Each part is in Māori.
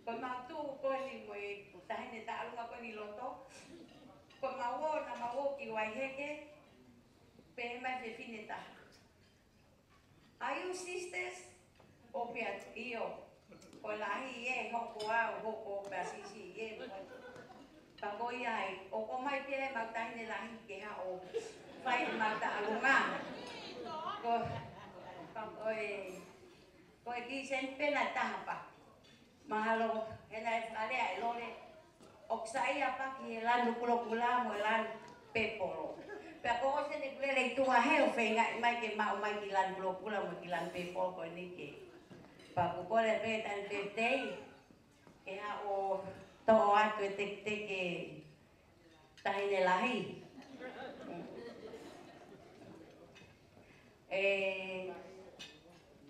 Ko matu ko ni mo tahin ta alunga ko ni loto. Ko mawo na mawo ki wai heke. Pe mai Fifita. Are you sisters? Opiat iyo. Ko lahi ye hoko au hoko basisi ye. Pagoyai o ko mai pele magtahin lahi ke ha o. Fai magta alunga. Ko ko di sen pena tapa. Mahalo henai ale lore. Oksai apa ki lan kula mo lan pepolo. Peko se de klele tu a heo fenga mai ke ma mai ki lan kula mo ki lan pepolo ko ni ke. Pa ko le pe tan te tei. E ha o to atu te ke tahine lahi.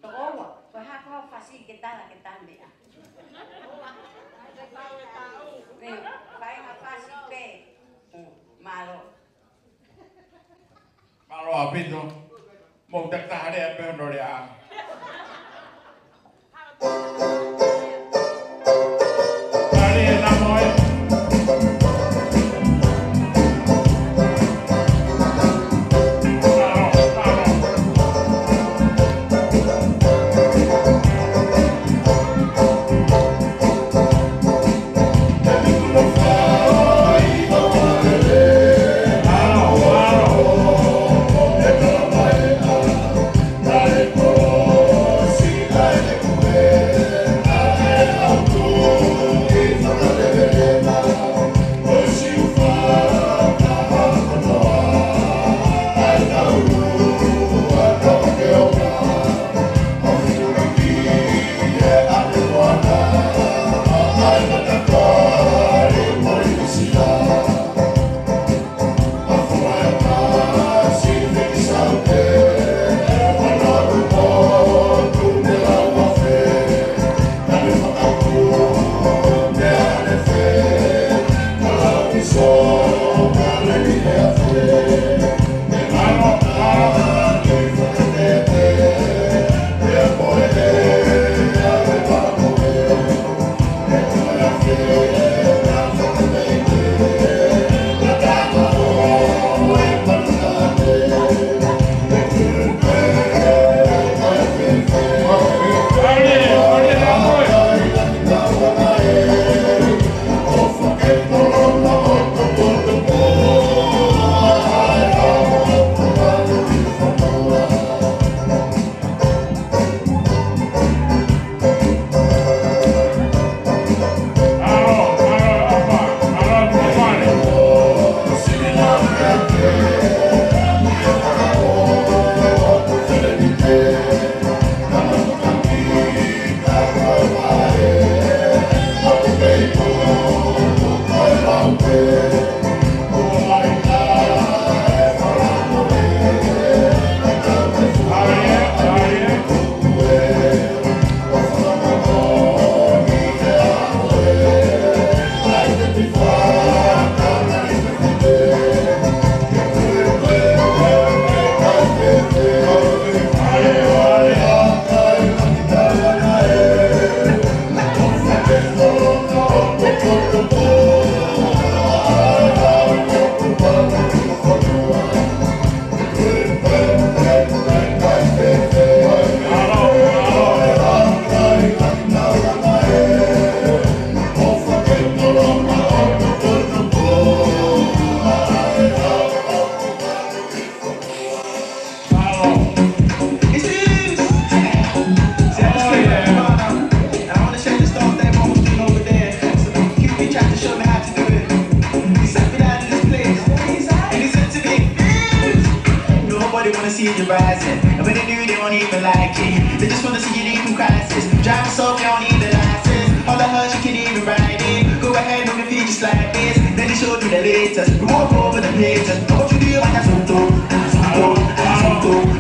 Toa, ko ha ko fasi ke tala ke tamea. Vai nga fasi pe. Malo. Malo apito. Mo tak tahare pe honoria. Ari na moi.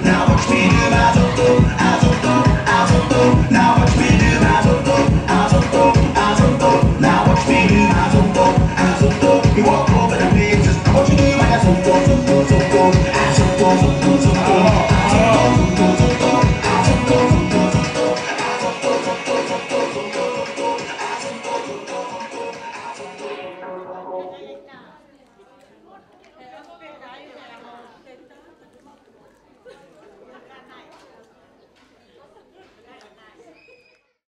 Now watch me do my